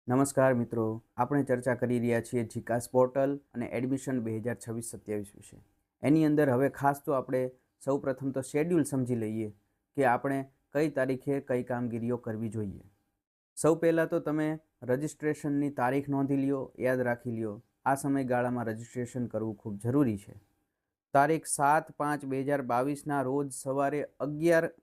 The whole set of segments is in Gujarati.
નમસ્કાર મિત્રો, આપણે ચર્ચા કરી રહ્યા છીએ જીકાસ પોર્ટલ અને એડમિશન 2026-27 વિશે. એની અંદર હવે ખાસ તો આપણે સૌપ્રથમ તો શેડ્યુલ સમજી લઈએ કે આપણે કઈ તારીખે કઈ કામગીરીઓ કરવી જોઈએ. સૌ પહેલાં તો તમે રજિસ્ટ્રેશનની તારીખ નોંધી લ્યો, યાદ રાખી લ્યો. આ સમયગાળામાં રજિસ્ટ્રેશન કરવું ખૂબ જરૂરી છે. તારીખ 7/5/2022ના રોજ સવારે 11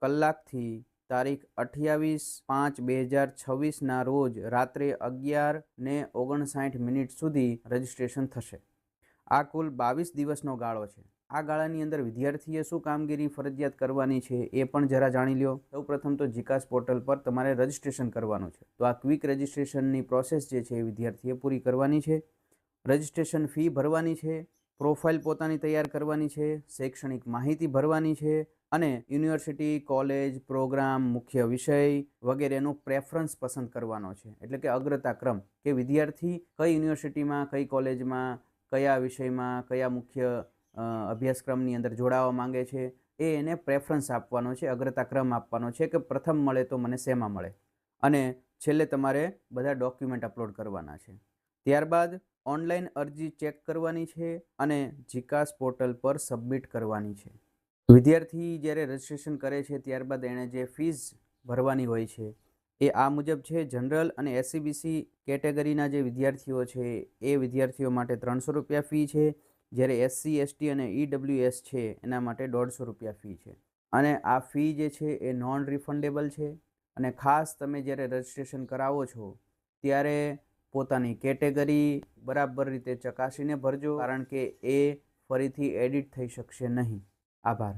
કલાકથી તારીખ 28/5/2026ના રોજ રાત્રે 11:59 સુધી રજિસ્ટ્રેશન થશે. આ કુલ 22 દિવસનો ગાળો છે. આ ગાળાની અંદર વિદ્યાર્થીએ શું કામગીરી ફરજિયાત કરવાની છે એ પણ જરા જાણી લો. સૌપ્રથમ તો જીકાસ પોર્ટલ પર તમારે રજિસ્ટ્રેશન કરવાનું છે. તો આ ક્વિક રજિસ્ટ્રેશનની પ્રોસેસ જે છે એ વિદ્યાર્થીએ પૂરી કરવાની છે. રજિસ્ટ્રેશન ફી ભરવાની છે, પ્રોફાઇલ પોતાની તૈયાર કરવાની છે, શૈક્ષણિક માહિતી ભરવાની છે અને યુનિવર્સિટી, કોલેજ, પ્રોગ્રામ, મુખ્ય વિષય વગેરેનો પ્રેફરન્સ પસંદ કરવાનો છે. એટલે કે અગ્રતા ક્રમ, કે વિદ્યાર્થી કઈ યુનિવર્સિટીમાં, કઈ કોલેજમાં, કયા વિષયમાં, કયા મુખ્ય અભ્યાસક્રમની અંદર જોડાવા માંગે છે એ એને પ્રેફરન્સ આપવાનો છે, અગ્રતા ક્રમ આપવાનો છે કે પ્રથમ મળે તો મને શેમાં મળે. અને છેલ્લે તમારે બધા ડોક્યુમેન્ટ અપલોડ કરવાના છે. ત્યારબાદ ઓનલાઈન અરજી ચેક કરવાની છે અને જીકાસ પોર્ટલ પર સબમિટ કરવાની છે. વિદ્યાર્થી જ્યારે રજિસ્ટ્રેશન કરે છે ત્યારબાદ એણે જે ફીસ ભરવાની હોય છે એ આ મુજબ છે. જનરલ અને એસસીબીસી કેટેગરીના જે વિદ્યાર્થીઓ છે એ વિદ્યાર્થીઓ માટે 300 રૂપિયા ફી છે, જ્યારે એસસી, એસટી અને ઈડબ્લ્યુએસ છે એના માટે 150 રૂપિયા ફી છે. અને આ ફી જે છે એ નોન રિફંડેબલ છે. અને ખાસ તમે જ્યારે રજિસ્ટ્રેશન કરાવો છો ત્યારે પોતાની કેટેગરી બરાબર રીતે ચકાસીને ભરજો, કારણ કે એ ફરીથી એડિટ થઈ શકશે નહીં. આભાર.